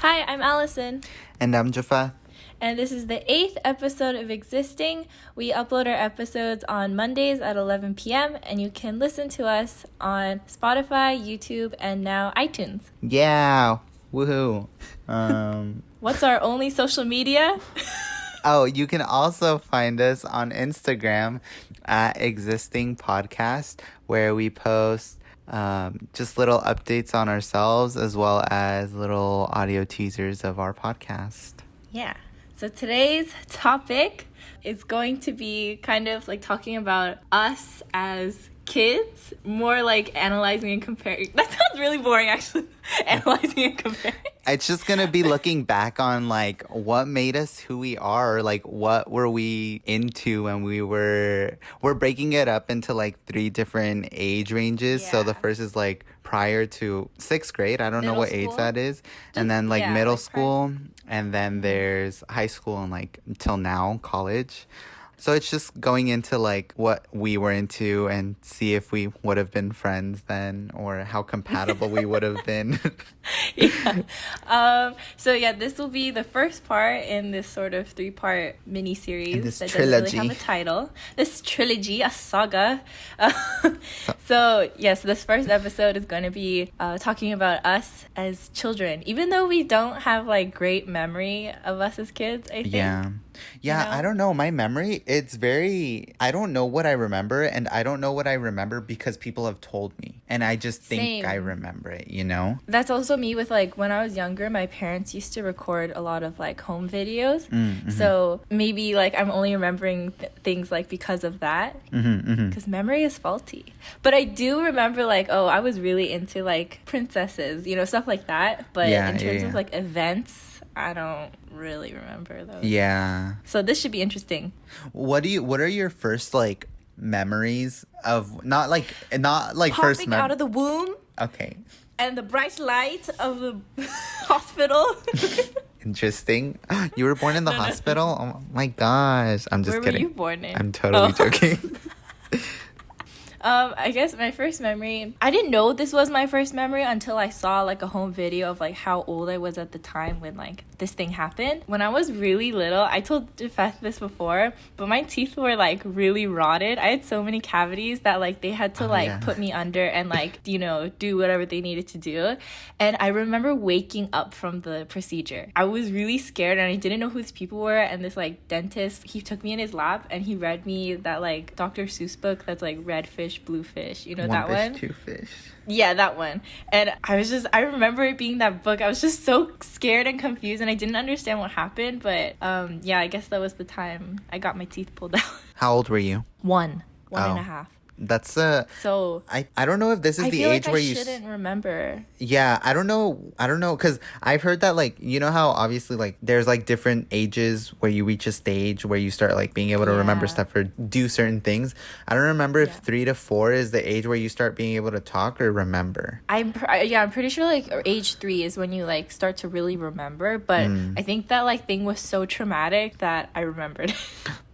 Hi, I'm Allison. And I'm Jafeth. And this is the 8th episode of Existing. We upload our episodes on Mondays at 11 p.m. and you can listen to us on Spotify, YouTube, and now iTunes. Yeah, woohoo. What's our only social media? Oh, you can also find us on Instagram at Existing Podcast, where we post just little updates on ourselves as well as little audio teasers of our podcast. Yeah. So today's topic is going to be kind of like talking about us as kids, more like analyzing and comparing. That sounds really boring, actually. Analyzing and comparing. It's just going to be looking back on like what made us who we are, like what were we into when we're breaking it up into like 3 different age ranges. Yeah. So the first is like prior to 6th grade. I don't know what age that is. And then like middle school. And then there's high school and like until now, college. So it's just going into like what we were into and see if we would have been friends then or how compatible we would have been. Yeah. So yeah, this will be the first part in this sort of 3-part mini-series that trilogy. Doesn't really have a title. This trilogy, a saga. So yes, this first episode is going to be talking about us as children. Even though we don't have like great memory of us as kids, I think. Yeah. Yeah, you know? I don't know. My memory, I don't know what I remember, and I don't know what I remember because people have told me. And I just think I remember it, you know? That's also me with, like, when I was younger, my parents used to record a lot of, like, home videos. Mm-hmm. So maybe, like, I'm only remembering things, like, because of that. Because memory is faulty. But I do remember, like, oh, I was really into, like, princesses, you know, stuff like that. But in terms of, like, events, I don't really remember those. Yeah. So this should be interesting. What are your first like memories of not like popping first out of the womb? Okay. And the bright light of the hospital. Interesting. You were born in the hospital? No. Oh my gosh. I'm just kidding. Where were you born in? I'm totally joking. I guess my first memory, I didn't know this was my first memory until I saw like a home video of like how old I was at the time when like this thing happened. When I was really little, I told Jafeth this before, but my teeth were like really rotted. I had so many cavities that like they had to put me under and like, you know, do whatever they needed to do. And I remember waking up from the procedure. I was really scared and I didn't know who these people were. And this like dentist, he took me in his lap and he read me that like Dr. Seuss book that's like red fish, blue fish, you know, that one? 2 fish. Yeah, that one. And I remember it being that book. I was just so scared and confused and I didn't understand what happened. But yeah, I guess that was the time I got my teeth pulled out. How old were you? 1 and a half. That's so I don't know if this is the age where you shouldn't remember. Yeah, I don't know because I've heard that like, you know how obviously like there's like different ages where you reach a stage where you start like being able to remember stuff or do certain things. I don't remember if 3 to 4 is the age where you start being able to talk or remember. I'm pretty sure like age 3 is when you like start to really remember, but I think that like thing was so traumatic that I remembered.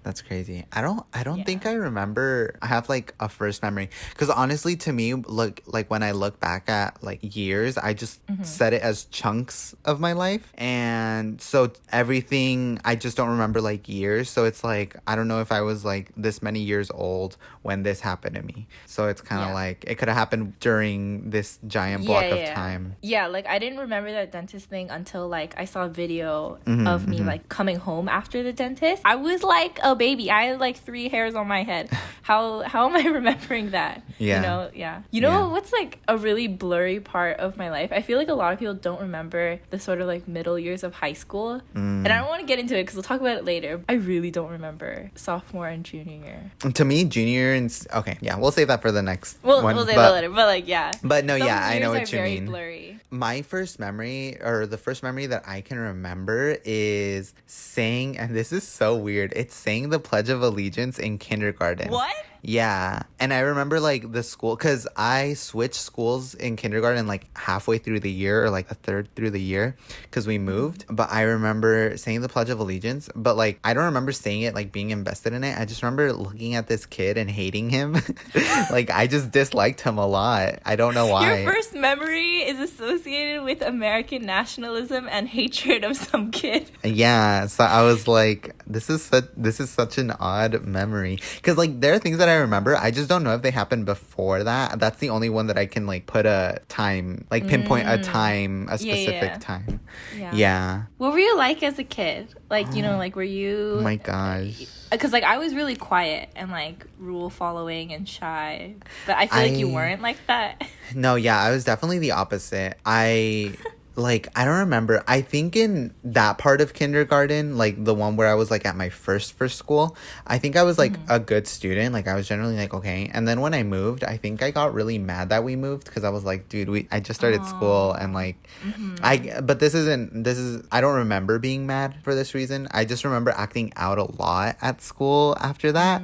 That's crazy. I don't think I remember. I have like a first memory because honestly, to me, look like when I look back at like years, I just set it as chunks of my life, and so everything I just don't remember like years. So it's like I don't know if I was like this many years old when this happened to me. So it's kind of like it could have happened during this giant block of time. Yeah, like I didn't remember that dentist thing until like I saw a video of me like coming home after the dentist. I was like a baby. I had like 3 hairs on my head. How am I remembering that? Yeah. You know what's like a really blurry part of my life? I feel like a lot of people don't remember the sort of like middle years of high school. And I don't want to get into it because we'll talk about it later. I really don't remember sophomore and junior year. To me, junior and okay, yeah, we'll save that for the next one. We'll save that later. But like, yeah. But no, I know what you mean. Blurry. My first memory, or the first memory that I can remember is saying, and this is so weird, it's saying the Pledge of Allegiance in kindergarten. What? Yeah. And I remember like the school, because I switched schools in kindergarten like halfway through the year or like a third through the year because we moved. But I remember saying the Pledge of Allegiance, but like I don't remember saying it like being invested in it. I just remember looking at this kid and hating him. Like I just disliked him a lot. I don't know why. Your first memory is associated with American nationalism and hatred of some kid. Yeah, so I was like, this is such an odd memory, because like there are things that I remember, I just don't know if they happened before that. That's the only one that I can like put a time, like pinpoint a time, a specific time. Yeah. What were you like as a kid? Like, you know, like were you... Oh my gosh. Because like I was really quiet and like rule following and shy, but I feel like you weren't like that. No, yeah, I was definitely the opposite. Like, I don't remember. I think in that part of kindergarten, like the one where I was like at my first school, I think I was like a good student. Like I was generally like, okay. And then when I moved, I think I got really mad that we moved, because I was like, dude, I just started school, and like, but I don't remember being mad for this reason. I just remember acting out a lot at school after that.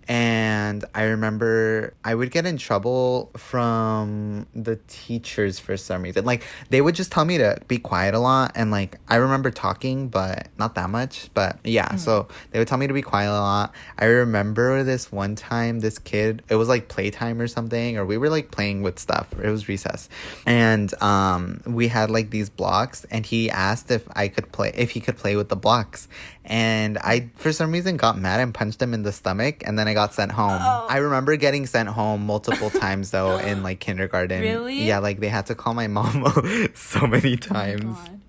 And I remember I would get in trouble from the teachers for some reason. Like, they would just tell me to be quiet a lot. And, like, I remember talking, but not that much. But, yeah, so they would tell me to be quiet a lot. I remember this one time, this kid, it was, like, playtime or something. Or we were, like, playing with stuff. It was recess. And we had, like, these blocks. And he asked if he could play with the blocks. And I, for some reason, got mad and punched him in the stomach. And then I got sent home. I remember getting sent home multiple times, though, in, like, kindergarten. Really? Yeah, like, they had to call my mom so many times. Oh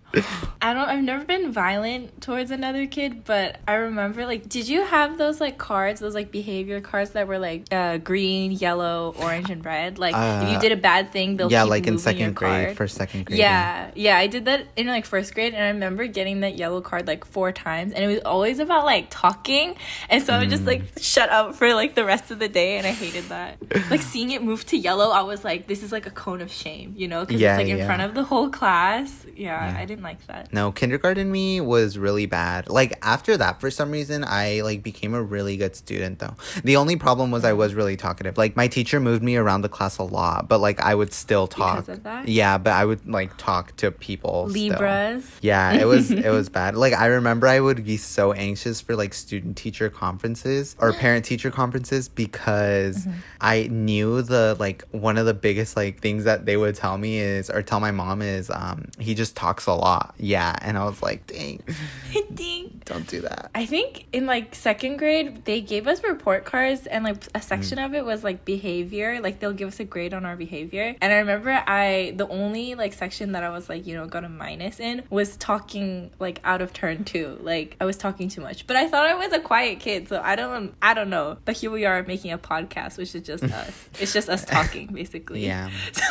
I've never been violent towards another kid, but I remember, like, did you have those, like, cards, those, like, behavior cards that were, like, green, yellow, orange, and red? Like, if you did a bad thing, they'll keep like in moving your card. For second grade. Yeah, I did that in, like, first grade, and I remember getting that yellow card, like, 4 times, and it was always about, like, talking, and so I would just, like, shut up for, like, the rest of the day, and I hated that. Like, seeing it move to yellow, I was like, this is, like, a cone of shame, you know? Because it's, like, in front of the whole class. Yeah, I didn't like that. No, kindergarten me was really bad. Like, after that, for some reason, I, like, became a really good student, though. The only problem was I was really talkative. Like, my teacher moved me around the class a lot, but, like, I would still talk. Because of that? Yeah, but I would, like, talk to people Libras. Still. Yeah, it was bad. Like, I remember I would be so anxious for, like, student-teacher conferences or parent-teacher conferences, because I knew one of the biggest, like, things that they would tell me is, or tell my mom is, he just talks a lot. Yeah, and I was like, dang. Don't do that. I think in, like, second grade, they gave us report cards, and, like, a section of it was, like, behavior. Like, they'll give us a grade on our behavior. And I remember the only, like, section that I was, like, you know, got a minus in was talking, like, out of turn too. Like, I was talking too much. But I thought I was a quiet kid, so I don't know. But here we are making a podcast, which is just us. It's just us talking, basically. Yeah.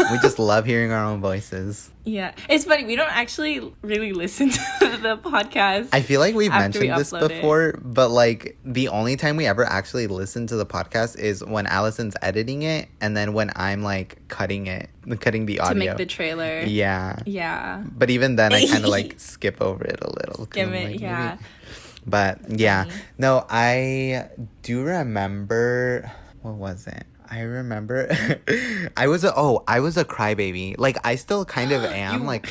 We just love hearing our own voices. Yeah. It's funny, we don't actually really listen to the podcast. I feel like we've mentioned this before, but like the only time we ever actually listen to the podcast is when Allison's editing it, and then when I'm like cutting the audio. To make the trailer. Yeah. Yeah. But even then I kind of like skip over it a little. Skim it, like, yeah. Maybe. But yeah. No, I do remember, what was it? I remember I was a crybaby. Like, I still kind of am. like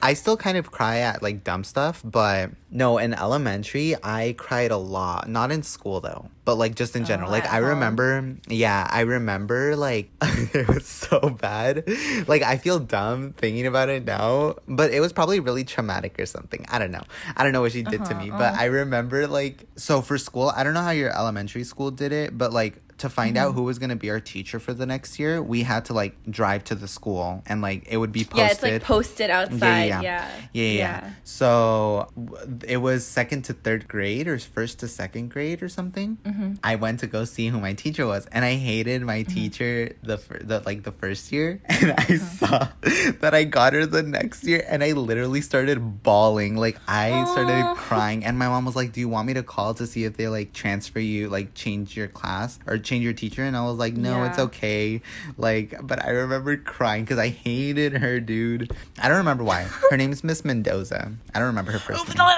I still kind of cry at, like, dumb stuff. But no, in elementary, I cried a lot. Not in school, though. But, like, just in general. Like, I remember, like, it was so bad. Like, I feel dumb thinking about it now. But it was probably really traumatic or something. I don't know what she did to me. But I remember, like, so for school, I don't know how your elementary school did it. But, like, to find out who was going to be our teacher for the next year, we had to, like, drive to the school, and, like, it would be posted. Yeah, it's, like, posted outside. Yeah. So it was second to third grade or first to second grade or something. I went to go see who my teacher was, and I hated my teacher the first year, and I saw that I got her the next year, and I literally started bawling. Like, I started crying, and my mom was like, do you want me to call to see if they, like, transfer you, like, change your class or change your teacher? And I was like, no, it's okay. Like, but I remember crying because I hated her, dude. I don't remember why. Her name's Miss Mendoza. I don't remember her first name.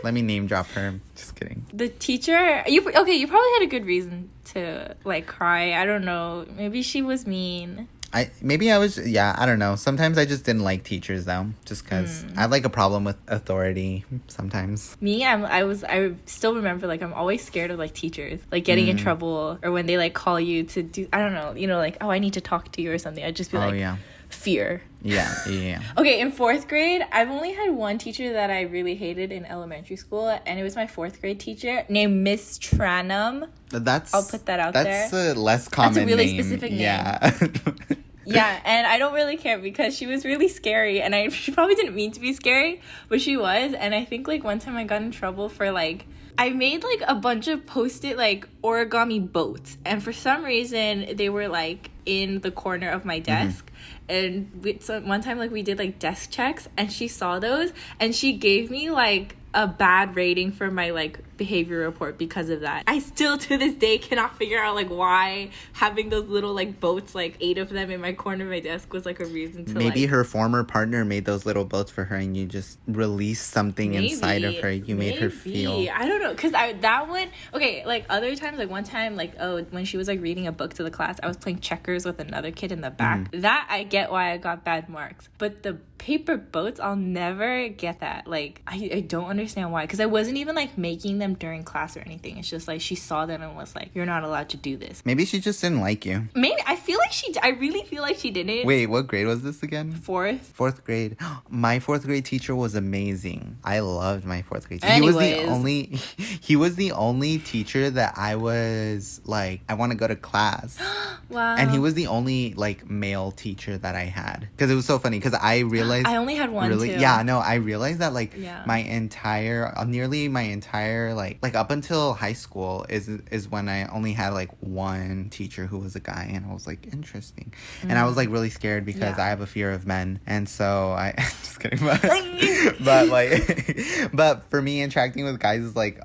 Let me name drop her. Just kidding. The teacher, you probably had a good reason to like cry. I don't know. Maybe she was mean. I don't know. Sometimes I just didn't like teachers though, just because I have like a problem with authority sometimes. Me, I still remember like I'm always scared of like teachers like getting in trouble, or when they like call you to do, I don't know, like, oh, I need to talk to you or something. I'd just be fear. Yeah. Okay, in 4th grade, I've only had one teacher that I really hated in elementary school, and it was my 4th grade teacher named Miss Tranum. I'll put that out there. That's a less common name. That's a really specific name. Yeah. Yeah, and I don't really care because she was really scary, and she probably didn't mean to be scary, but she was. And I think like one time I got in trouble for like, I made like a bunch of Post-it like origami boats, and for some reason they were like in the corner of my desk. And so one time like we did like desk checks, and she saw those, and she gave me like a bad rating for my like behavior report because of that. I still to this day cannot figure out like why having those little like boats, like 8 of them in my corner of my desk, was like a reason to maybe her former partner made those little boats for her, and you just released something inside of her. You made her feel, I don't know, because that one, okay, like other times, like one time, like when she was like reading a book to the class, I was playing checkers with another kid in the back. That I get why I got bad marks, but the paper boats, I'll never get that. Like I don't understand why, because I wasn't even like making them during class or anything. It's just like she saw them and was like, you're not allowed to do this. Maybe she just didn't like you. Maybe. I really feel like she didn't. Wait, what grade was this again? 4th grade. My 4th grade teacher was amazing. I loved my 4th grade teacher. He was the only teacher that I was like, I want to go to class. Wow. And he was the only like male teacher that I had, because it was so funny, because I realized I only had one too. Yeah, no, I realized that like nearly my entire like up until high school is when I only had like one teacher who was a guy, and I was like, interesting. And I was like really scared because I have a fear of men, and so I just kidding, but for me, interacting with guys is like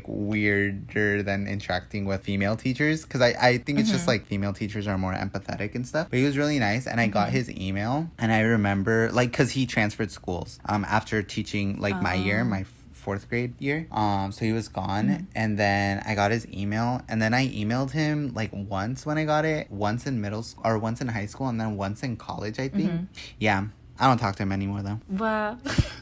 weirder than interacting with female teachers, because I think it's just like female teachers are more empathetic and stuff. But he was really nice, and I got his email, and I remember like, because he transferred schools after teaching like my year, my 4th grade year. So he was gone, and then I got his email, and then I emailed him like once when I got it, once in middle school, or once in high school, and then once in college, I think. Yeah. I don't talk to him anymore though. Wow.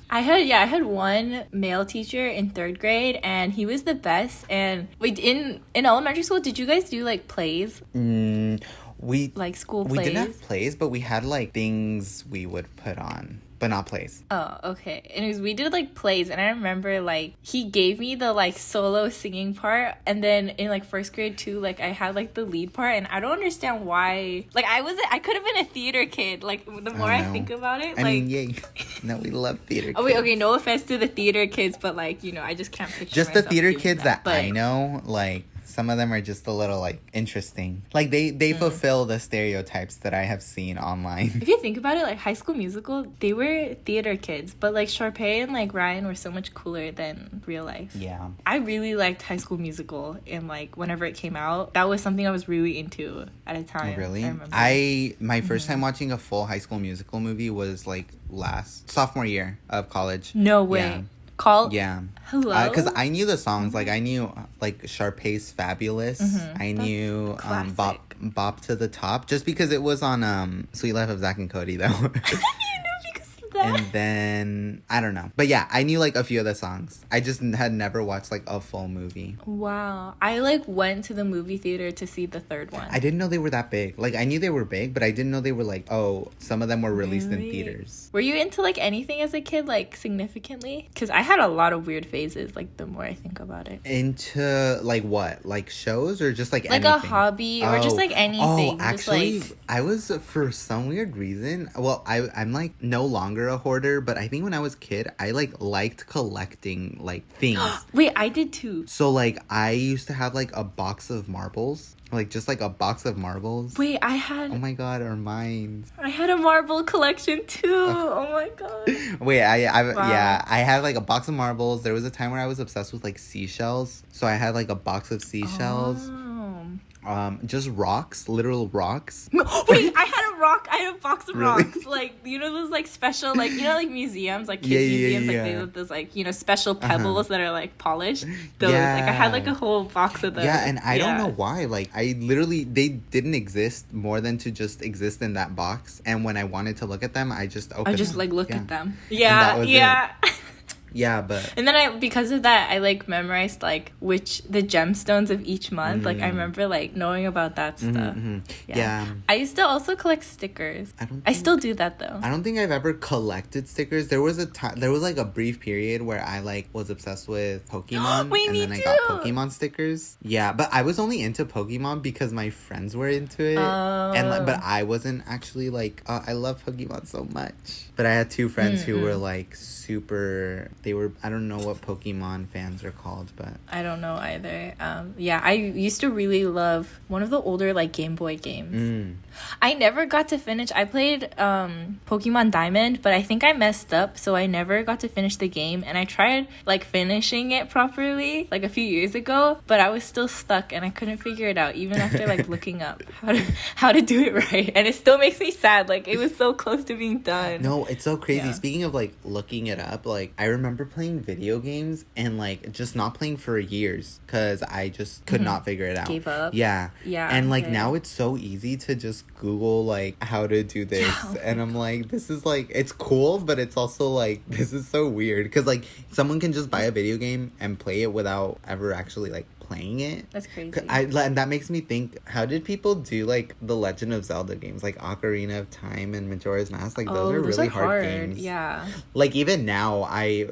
I had one male teacher in 3rd grade, and he was the best. And wait, in elementary school, did you guys do like plays? We like school plays? We didn't have plays, but we had like things we would put on, but not plays. Oh, okay. Anyways, we did like plays, and I remember like he gave me the like solo singing part, and then in like 1st grade too, like I had like the lead part, and I don't understand why. Like I could have been a theater kid. Like the more I think about it, I mean, yay. No, we love theater kids. Oh wait, okay, no offense to the theater kids, but like, I just can't picture just the theater doing kids that but I know, like some of them are just a little like interesting. Like they fulfill the stereotypes that I have seen online. If you think about it, like High School Musical, they were theater kids, but like Sharpay and like Ryan were so much cooler than real life. Yeah. I really liked High School Musical, and like whenever it came out, that was something I was really into at a time. Oh, really? I remember. My first time watching a full High School Musical movie was like sophomore year of college. No way. Yeah. Yeah. Hello? Because I knew the songs. Like, I knew, like, Sharpay's Fabulous. I knew Bop to the Top. Just because it was on Sweet Life of Zack and Cody, though. You knew because of that? And then, I don't know. But yeah, I knew, like, a few of the songs. I just had never watched, like, a full movie. Wow. I, like, went to the movie theater to see the 3rd one. I didn't know they were that big. Like, I knew they were big, but I didn't know they were, like, some of them were released in theaters. Were you into, like, anything as a kid, like, significantly? Because I had a lot of weird phases, like, the more I think about it. Into, like, what? Like, shows or just, like anything? Like, a hobby or just, like, anything. Oh, actually, just, like... I was, for some weird reason, well, I'm, like, no longer a hoarder, but I think when I was a kid, I, like, liked collecting, like, things. Wait, I did too. So, like, I used to have, like, a box of marbles. Like, just, like, a box of marbles. Wait, I had... Oh, my God, our minds. I had a marble collection, too. Oh, my God. Wait, yeah, I had, like, a box of marbles. There was a time where I was obsessed with, like, seashells. So I had, like, a box of seashells. Oh. just rocks, literal rocks. Wait, I had a box of Really? rocks. Like, you know those, like, special, like, you know, like, museums, like, kids museums, like, they have those, like, you know, special pebbles that are, like, polished. Those, like, I had, like, a whole box of those. Yeah, and I don't know why. Like, they didn't exist more than to just exist in that box. And when I wanted to look at them, I just opened them. Like, look at them. Yeah, yeah. Yeah, but... And then because of that, I, like, memorized, like, the gemstones of each month. Like, I remember, like, knowing about that stuff. Yeah. I used to also collect stickers. I still do that, though. I don't think I've ever collected stickers. There was like, a brief period where I, like, was obsessed with Pokemon. Wait, me and then too! I got Pokemon stickers. Yeah, but I was only into Pokemon because my friends were into it. But I wasn't actually, like, I love Pokemon so much. But I had two friends who were, like, super... I don't know what Pokemon fans are called, but... I don't know either. Yeah, I used to really love one of the older, like, Game Boy games. I never got to finish... I played Pokemon Diamond, but I think I messed up, so I never got to finish the game. And I tried, like, finishing it properly, like, a few years ago, but I was still stuck, and I couldn't figure it out, even after, like, looking up how to do it right. And it still makes me sad. Like, it was so close to being done. No, it's so crazy. Yeah. Speaking of, like, looking it up, like, I remember playing video games and, like, just not playing for years because I just could not figure it out. Gave up? Yeah. Yeah. And, like, now it's so easy to just Google, like, how to do this. And I'm like, this is, like, it's cool, but it's also, like, this is so weird. Because, like, someone can just buy a video game and play it without ever actually, like, playing it. That's crazy. And that makes me think, how did people do, like, the Legend of Zelda games, like Ocarina of Time and Majora's Mask? Like, those are really hard games. Yeah. Like, even now, I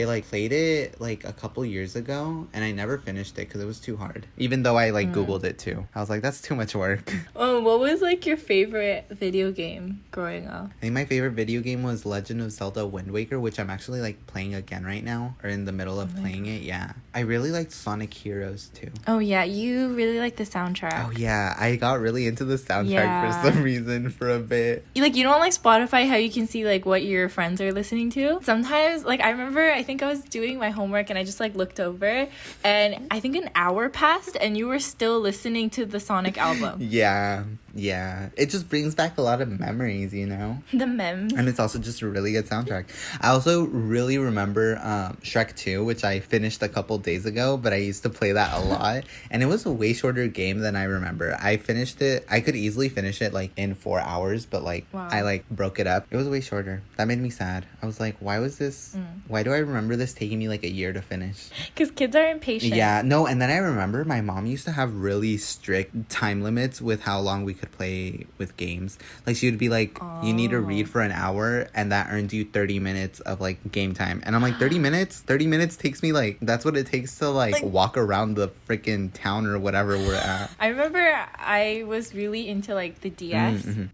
like played it like a couple years ago, and I never finished it because it was too hard. Even though I like Googled it too, I was like, that's too much work. Oh, what was like your favorite video game growing up? I think my favorite video game was Legend of Zelda Wind Waker, which I'm actually like playing again right now, or in the middle of playing it. Yeah, I really liked Sonic Heroes too. Oh yeah, you really like the soundtrack. Oh yeah, I got really into the soundtrack for some reason for a bit. You know on like Spotify how you can see like what your friends are listening to? Sometimes like I remember I think I was doing my homework and I just like looked over and I think an hour passed and you were still listening to the Sonic album. Yeah. It just brings back a lot of memories, you know? The memes. And it's also just a really good soundtrack. I also really remember Shrek 2, which I finished a couple days ago, but I used to play that a lot. And it was a way shorter game than I remember. I finished it. I could easily finish it like in 4 hours, but like I like broke it up. It was way shorter. That made me sad. I was like, why was this? Why do I remember this taking me like a year to finish? Because kids are impatient. Yeah, no, and then I remember my mom used to have really strict time limits with how long we could play with games. Like she would be like, you need to read for an hour and that earns you 30 minutes of like game time. And I'm like, 30 minutes? 30 minutes takes me like, that's what it takes to like walk around the freaking town or whatever we're at. I remember I was really into like the DS and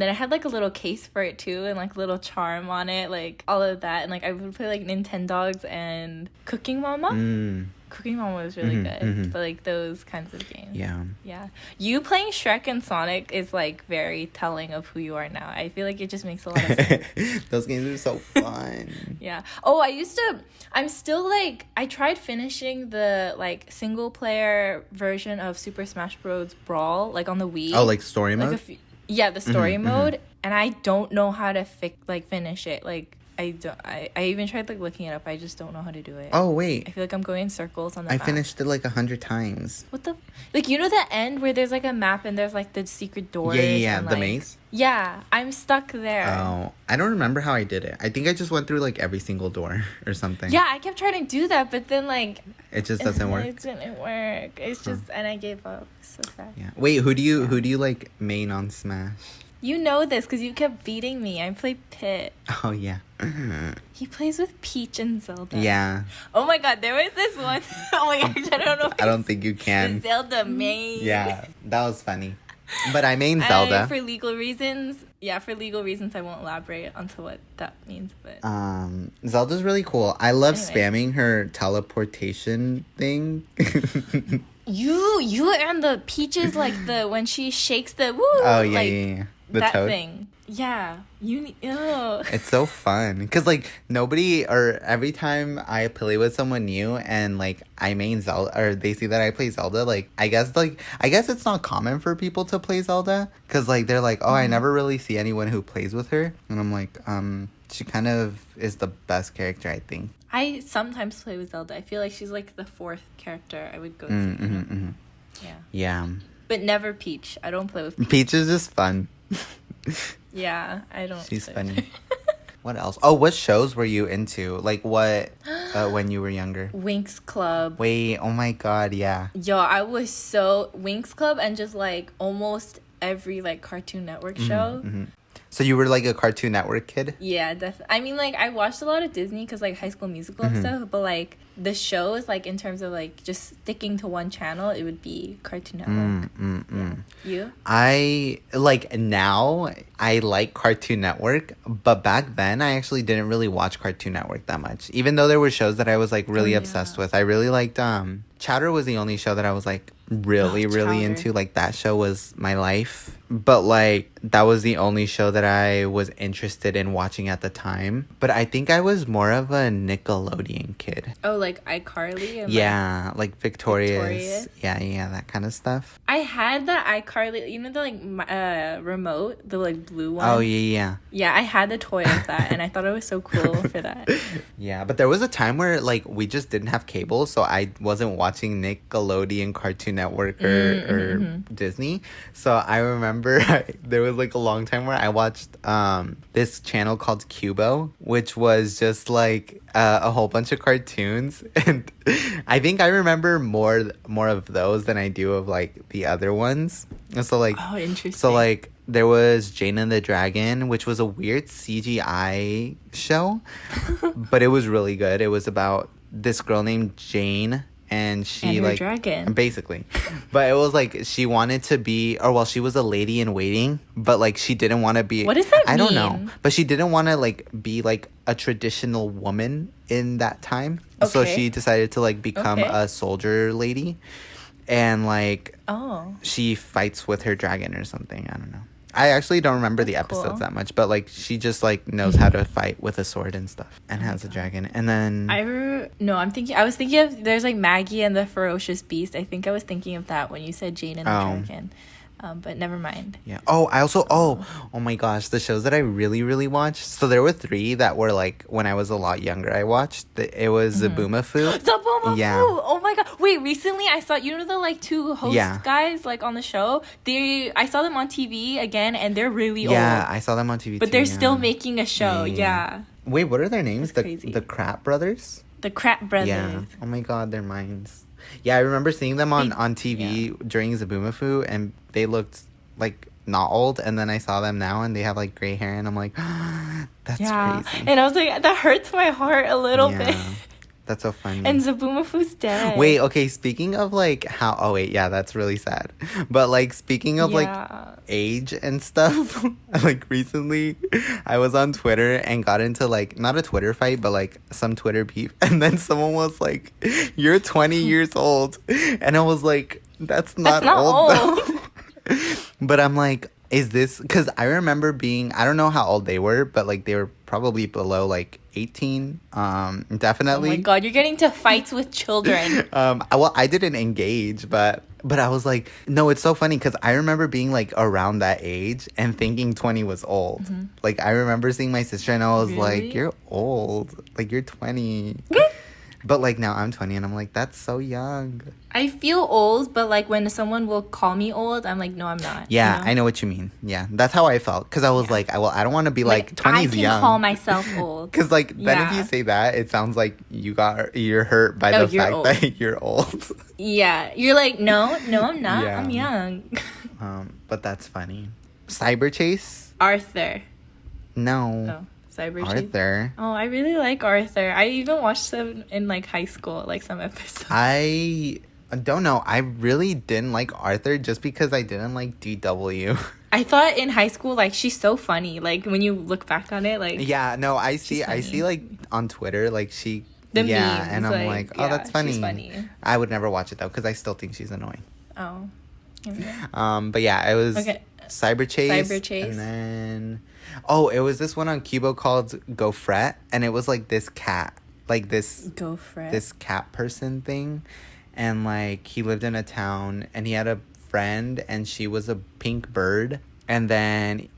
then I had like a little case for it too and like a little charm on it, like all of that. And like I would play like Nintendogs and Cooking Mama. Cooking Mama was really good, but like those kinds of games. Yeah. You playing Shrek and Sonic is like very telling of who you are now. I feel like it just makes a lot of sense. Those games are so fun. Yeah. Oh, I'm still like, I tried finishing the like single player version of Super Smash Bros. Brawl, like on the Wii. Oh, like story mode? The story mode. And I don't know how to finish it. Like, I even tried like looking it up. I just don't know how to do it. Oh wait, I feel like I'm going in circles on the map. I finished it like 100 times. What the like, you know the end where there's like a map and there's like the secret doors? Yeah, and, the like, maze. Yeah, I'm stuck there. Oh, I don't remember how I did it. I think I just went through like every single door or something. Yeah, I kept trying to do that, but then like it just doesn't work. It didn't work. It's just and I gave up. So sad. Yeah. Wait, who do you like main on Smash? You know this because you kept beating me. I play Pit. Oh yeah. He plays with Peach and Zelda. Yeah. Oh my god, there was this one. Oh my gosh, I don't know. I don't think you can. Zelda main. Yeah, that was funny. But I main Zelda. For legal reasons, I won't elaborate onto what that means. But Zelda's really cool. I love spamming her teleportation thing. You and the Peaches, like when she shakes the woo. Oh yeah, like, yeah. The that toad thing. Yeah. Ew. It's so fun because like nobody or every time I play with someone new and like I main Zelda or they see that I play Zelda, like I guess it's not common for people to play Zelda because like they're like, oh, I never really see anyone who plays with her, and I'm like, she kind of is the best character, I think. I sometimes play with Zelda. I feel like she's like the fourth character I would go to. Yeah. But never Peach. I don't play with Peach. Peach is just fun. Yeah, I don't. She's funny. What else? Oh, what shows were you into? Like what when you were younger? Winx Club. Wait, oh my god, yeah. Yo, I was so Winx Club and just like almost every like Cartoon Network show. So you were like a Cartoon Network kid? Yeah, definitely. I mean, like I watched a lot of Disney because like High School Musical and stuff, but like the shows, like in terms of like just sticking to one channel, it would be Cartoon Network. Yeah. You? I like now I like Cartoon Network, but back then I actually didn't really watch Cartoon Network that much. Even though there were shows that I was like really obsessed with. I really liked Chowder was the only show that I was like really into. Like that show was my life. But like that was the only show that I was interested in watching at the time. But I think I was more of a Nickelodeon kid. Oh, like iCarly? And like Victorious. Yeah, that kind of stuff. I had the iCarly, you know, the like remote, the like blue one. Oh yeah. Yeah, I had the toy of that, and I thought it was so cool for that. Yeah, but there was a time where like we just didn't have cable, so I wasn't watching Nickelodeon, Cartoon Network, or Disney. So I remember there was like a long time where I watched this channel called Cubo, which was just like a whole bunch of cartoons, and I think I remember more of those than I do of like the other ones. And so like, oh, interesting. So like there was Jane and the Dragon, which was a weird CGI show, but it was really good. It was about this girl named Jane. And she and like dragon. Basically, but it was like she wanted to be, or well, she was a lady in waiting, but like she didn't want to be. What does that mean? I don't know, but she didn't want to like be like a traditional woman in that time. Okay. So she decided to like become a soldier lady, and like she fights with her dragon or something. I don't know. I actually don't remember the episodes that much, but like she just like knows how to fight with a sword and stuff, and has a dragon. And then I was thinking of there's like Maggie and the Ferocious Beast. I think I was thinking of that when you said Jane and the Dragon. But never mind. Yeah. Oh, I also oh my gosh, the shows that I really watched. So there were 3 that were like when I was a lot younger. I watched it was Zoboomafoo. Zoboomafoo. Yeah. Oh my god. Wait, recently I saw, you know, the like 2 host guys like on the show. I saw them on TV again, and they're really old. Yeah, I saw them on TV. But they're still making a show. Yeah. Wait, what are their names? The Kratt brothers. The Kratt brothers. Yeah. Oh my god, their minds. Yeah, I remember seeing them on TV during Zoboomafoo, and they looked like not old. And then I saw them now, and they have like gray hair, and I'm like, that's crazy. And I was like, that hurts my heart a little bit. That's so funny. And Zoboomafoo's dead. Wait, okay, speaking of like how... Oh, wait, yeah, that's really sad. But like speaking of like age and stuff, like recently I was on Twitter and got into like, not a Twitter fight, but like some Twitter beef. And then someone was like, you're 20 years old. And I was like, that's not old. But I'm like, is this... Because I remember being... I don't know how old they were, but like they were probably below like 18. Definitely. Oh my god, you're getting to fights with children. Well, I didn't engage, but I was like, no, it's so funny because I remember being like around that age and thinking 20 was old. Like I remember seeing my sister and I was like, you're old. Like you're 20. But like now I'm 20 and I'm like, that's so young. I feel old, but like when someone will call me old, I'm like, no, I'm not. Yeah, you know? I know what you mean. Yeah, that's how I felt. Because I was like, I don't want to be like 20 is young. I can call myself old. Because like then if you say that, it sounds like you're hurt by the fact that you're old. Yeah, you're like, no, I'm not. Yeah. I'm young. But that's funny. Cyber Chase? Arthur. No. Oh. Cyber Arthur. Oh, I really like Arthur. I even watched them in like high school, like some episodes. I don't know. I really didn't like Arthur just because I didn't like DW. I thought in high school, like, she's so funny. Like, when you look back on it, like... Yeah, no, I see, like, on Twitter, like, she... The memes, and I'm like, oh, that's funny. She's funny. I would never watch it, though, because I still think she's annoying. Oh. Okay. But yeah, it was Cyber Chase. Cyber Chase. And then... Oh, it was this one on Kibo called Go Fret, and it was like this cat, like Go Fret. this cat person thing, and like he lived in a town, and he had a friend, and she was a pink bird, and then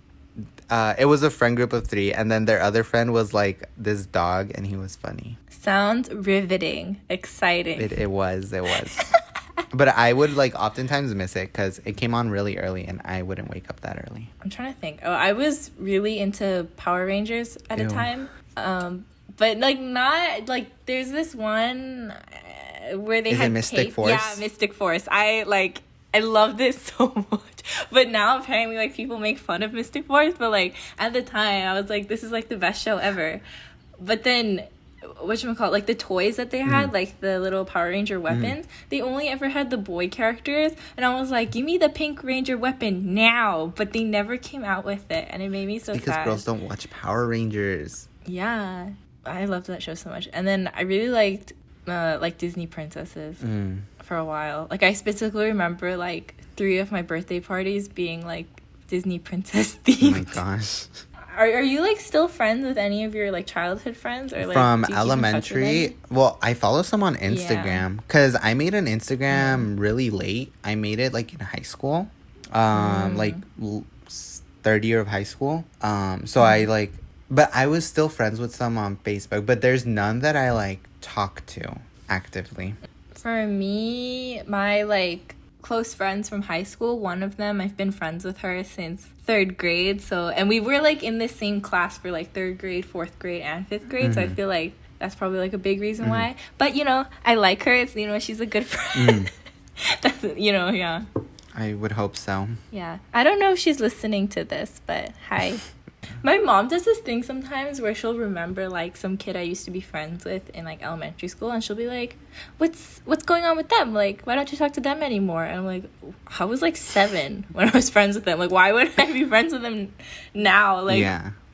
it was a friend group of 3, and then their other friend was like this dog, and he was funny. Sounds riveting, exciting. It was. But I would like oftentimes miss it because it came on really early, and I wouldn't wake up that early. I'm trying to think. Oh, I was really into Power Rangers at a Ew. time. But like not like there's this one where they Is had it Mystic Force? Yeah, Mystic Force. I love this so much. But now apparently like people make fun of Mystic Force, but like at the time I was like, this is like the best show ever. But then whatchamacallit, like the toys that they had, like the little Power Ranger weapons, they only ever had the boy characters, and I was like, give me the Pink Ranger weapon now. But they never came out with it, and it made me so Because sad. girls don't watch Power Rangers. Yeah, I loved that show so much. And then I really liked Disney princesses for a while. Like I specifically remember like 3 of my birthday parties being like Disney princess themed. Oh my gosh. Are you like still friends with any of your like childhood friends, or like From do you keep in touch with elementary? any? Well, I follow some on Instagram because I made an Instagram really late. I made it like in high school, like third year of high school. So I like, but I was still friends with some on Facebook, but there's none that I like talk to actively. For me, my like close friends from high school, one of them, I've been friends with her since 3rd grade. So, and we were like in the same class for like 3rd grade, 4th grade, and 5th grade. So I feel like that's probably like a big reason why. But you know, I like her. It's, you know, she's a good friend. That's, you know, yeah. I would hope so. Yeah. I don't know if she's listening to this, but hi. My mom does this thing sometimes where she'll remember like some kid I used to be friends with in like elementary school, and she'll be like, what's going on with them? Like, why don't you talk to them anymore? And I'm like, I was like 7 when I was friends with them. Like, why would I be friends with them now? Like,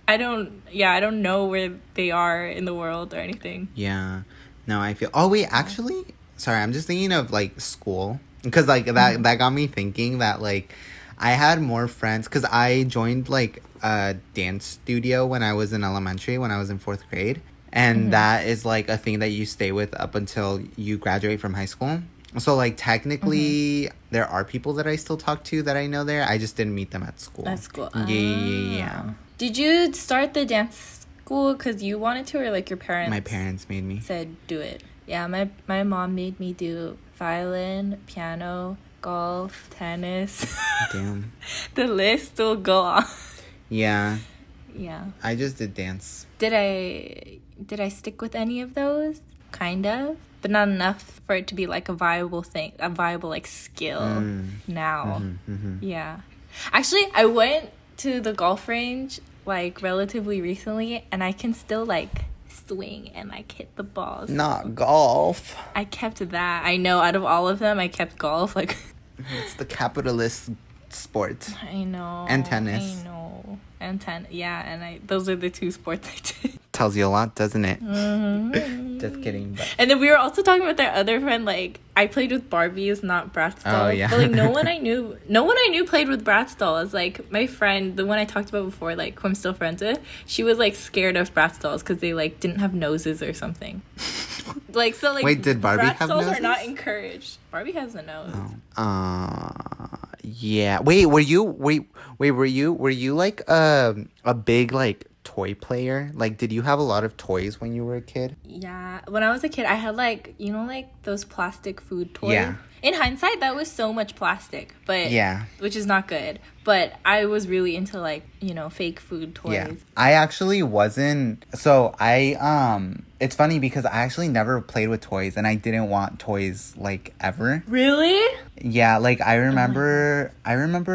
I don't know where they are in the world or anything. Yeah. No, I feel... Oh, wait, actually... Sorry, I'm just thinking of, like, school. Because, like, that got me thinking that, like, I had more friends... Because I joined, like, a dance studio when I was in elementary, when I was in 4th grade. And that is, like, a thing that you stay with up until you graduate from high school. So, like, technically, there are people that I still talk to that I know there. I just didn't meet them at school. At school. Yeah. Did you start the dance school because you wanted to, or, like, your parents? My parents made me. Said, do it. Yeah, my mom made me do violin, piano, golf, tennis. Damn. The list will go on. Yeah. Yeah. I just did dance. Did I stick with any of those? Kind of. But not enough for it to be like a viable thing, a viable like skill now. Yeah. Actually, I went to the golf range like relatively recently, and I can still like swing and like hit the balls. Not golf. I kept that. I know out of all of them, I kept golf. Like, it's the capitalist sport. I know. And tennis. I know. And yeah, and those are the 2 sports I did. Tells you a lot, doesn't it? Just kidding. But. And then we were also talking about our other friend. Like, I played with Barbies, not Bratz dolls. Oh, yeah. But like, no one I knew played with Bratz dolls. Like, my friend, the one I talked about before, like, who I'm still friends with, she was like scared of Bratz dolls because they like didn't have noses or something. Like, so like, wait, did Barbie Bratz have dolls noses? are not encouraged. Barbie has a nose. Yeah. Wait, were you like a big like toy player? Like, did you have a lot of toys when you were a kid? Yeah, when I was a kid, I had like, you know, like those plastic food toys. Yeah. In hindsight, that was so much plastic, but yeah, which is not good. But I was really into like, you know, fake food toys. Yeah, I actually wasn't. So it's funny because I actually never played with toys, and I didn't want toys like ever. Really? Yeah, like I remember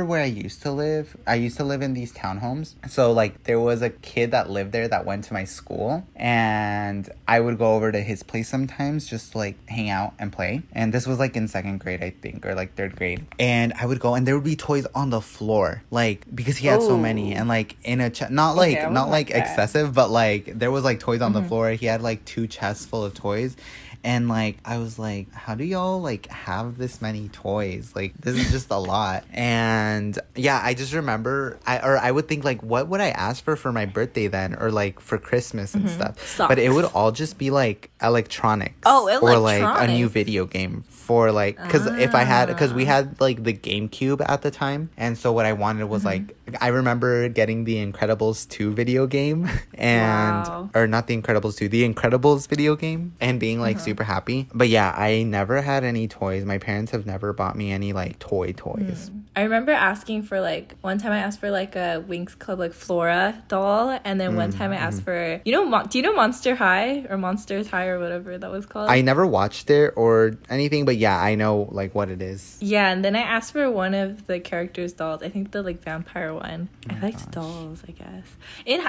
where I used to live. I used to live in these townhomes. So like there was a kid that lived there that went to my school, and I would go over to his place sometimes just to like hang out and play. And this was like in 2nd second grade, I think, or like third grade. And I would go, and there would be toys on the floor, like, because he had so many, and like in a chest, not like excessive, but like there was like toys on the floor. He had like 2 chests full of toys. And, like, I was like, how do y'all, like, have this many toys? Like, this is just a lot. And, yeah, I just remember, I would think, like, what would I ask for my birthday then? Or, like, for Christmas and stuff. Socks. But it would all just be, like, electronics. Oh, electronics. Or, like, a new video game. For, like, because we had, like, the GameCube at the time. And so what I wanted was, like, I remember getting the Incredibles 2 video game. And, or not the Incredibles 2, the Incredibles video game. And being, like, super happy. But yeah, I never had any toys. My parents have never bought me any like toys. I remember asking for like, one time I asked for like a Winx Club like Flora doll, and then one time I asked for, do you know Monster High or Monsters High or whatever that was called? I never watched it or anything, but yeah, I know like what it is. Yeah, and then I asked for one of the characters' dolls. I think the like vampire one. I liked dolls, I guess.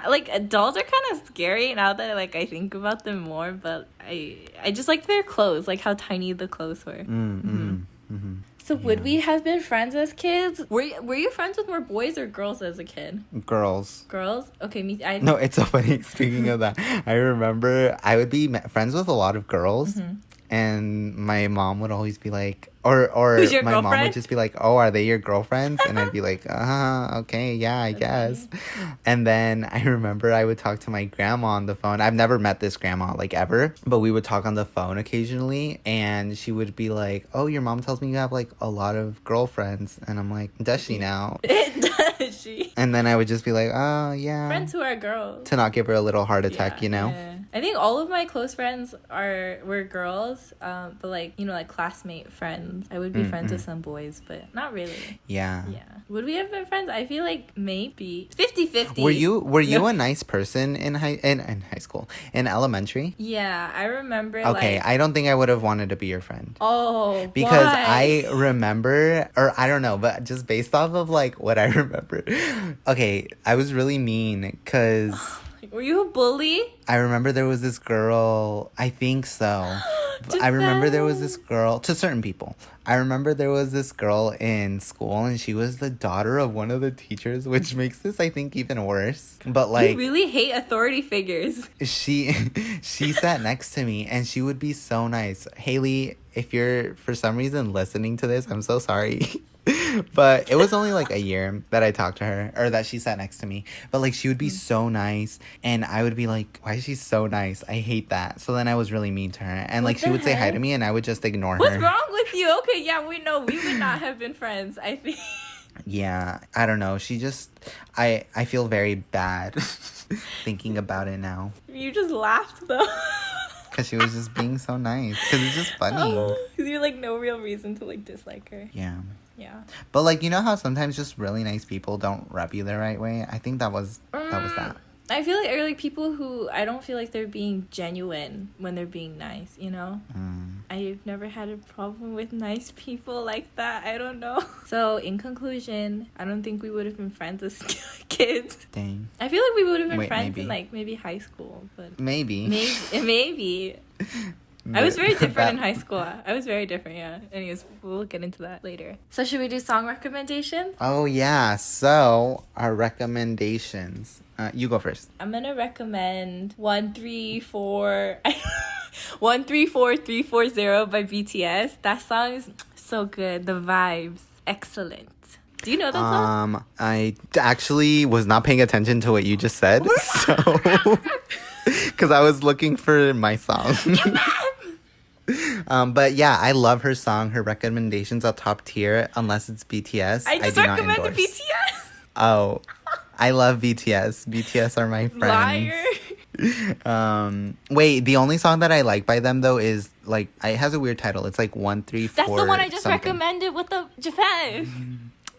Like dolls are kind of scary now that like I think about them more, but I just liked their clothes, like how tiny the clothes were. So would we have been friends as kids? Were you friends with more boys or girls as a kid? Girls. Girls? Okay, No, it's so funny. Speaking of that, I remember I would be friends with a lot of girls, and my mom would always be like, or my mom would just be like, oh, are they your girlfriends? And I'd be like, okay, yeah, I guess. And then I remember I would talk to my grandma on the phone. I've never met this grandma, like, ever. But we would talk on the phone occasionally. And she would be like, oh, your mom tells me you have, like, a lot of girlfriends. And I'm like, does she now? Does she? And then I would just be like, oh, yeah. Friends who are girls. To not give her a little heart attack, you know? Yeah. I think all of my close friends were girls. But, like, you know, like, classmate friends. I would be friends with some boys, but not really. Yeah. Would we have been friends? I feel like maybe 50-50. Were you a nice person in high school, in elementary? Yeah, I remember. Okay, I don't think I would have wanted to be your friend. Oh, because why? I remember, or I don't know, but just based off of like what I remember. Okay, I was really mean because. Were you a bully? I remember there was this girl. I think so. I remember there was this girl, to certain people. I remember there was this girl in school, and she was the daughter of one of the teachers, which makes this, I think, even worse. But like, you really hate authority figures. She sat next to me, and she would be so nice. Haley, if you're for some reason listening to this, I'm so sorry. But it was only like a year that I talked to her, or that she sat next to me. But like, she would be so nice, and I would be like, why is she so nice? I hate that. So then I was really mean to her, and like, she would say hi to me, and I would just ignore her. What's wrong with you? Okay, yeah, we know we would not have been friends, I think. Yeah, I don't know. She just, I feel very bad thinking about it now. You just laughed though. Because she was just being so nice. Because it's just funny. Because you're like no real reason to like dislike her. Yeah. Yeah. But like, you know how sometimes just really nice people don't rub you the right way? I think that was that. I feel like are like people who I don't feel like they're being genuine when they're being nice, you know? I've never had a problem with nice people like that. I don't know. So in conclusion, I don't think we would have been friends as kids. Dang. I feel like we would have been friends in like maybe high school, but maybe. I was very different in high school. I was very different, yeah. Anyways, we'll get into that later. So should we do song recommendations? Oh, yeah. So, our recommendations. You go first. I'm going to recommend 134... 134340 by BTS. That song is so good. The vibes. Excellent. Do you know that song? I actually was not paying attention to what you just said. So... Because I was looking for my song. But yeah, I love her song. Her recommendations are top tier, unless it's BTS. I just recommended BTS. Oh, I love BTS. BTS are my friends. Liar. Wait, the only song that I like by them though is like, it has a weird title. It's like 134. That's the one I just recommended with the Jafeth.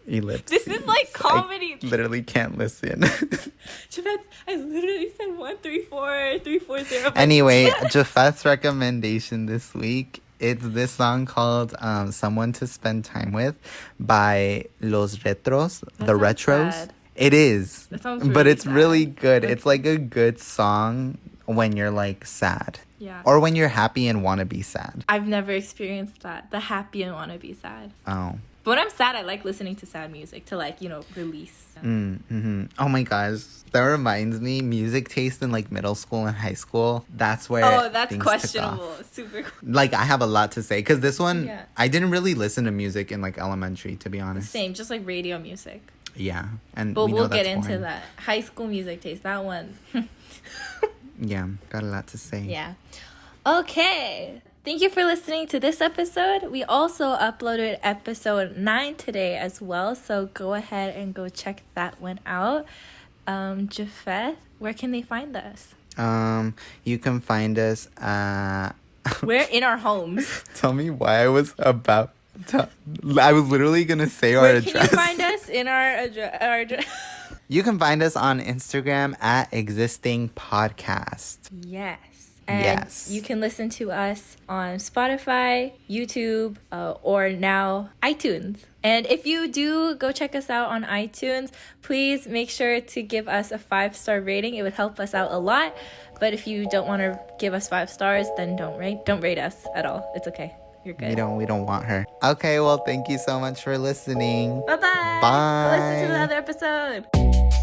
Ellipse. This is like comedy. I literally can't listen. Jafeth, I literally said 134340. Anyway, Jafeth's recommendation this week, it's this song called Someone to Spend Time With by Los Retros. That the Retros. sad. It is. That sounds really but it's sad. really good. It's like a good song. when you're like sad. Yeah. Or when you're happy and want to be sad. I've never experienced that. The happy and want to be sad. Oh. But when I'm sad, I like listening to sad music to like, release. Oh my gosh. That reminds me, music taste in like middle school and high school. That's where That's things questionable. took off. Super. Like, I have a lot to say. Because this one, Yeah. I didn't really listen to music in like elementary, to be honest. Same, just like radio music. Yeah. And But we know we'll that's get into boring. that. High school music taste, that one. Yeah. Got a lot to say. Yeah. Okay. Thank you for listening to this episode. We also uploaded episode 9 today as well, so go ahead and go check that one out. Jafeth, where can they find us? You can find us We're in our homes. Tell me why I was about to... I was literally gonna say our Where address. can you find us in our address? You can find us on Instagram at existingpodcast. Yes. And Yes. you can listen to us on Spotify, YouTube, or now iTunes. And if you do go check us out on iTunes, please make sure to give us a 5-star rating. It would help us out a lot. But if you don't want to give us 5 stars, then don't rate us at all. It's okay. You're good. We don't want her. Okay, well, thank you so much for listening. Bye-bye. Bye. Go listen to the other episode.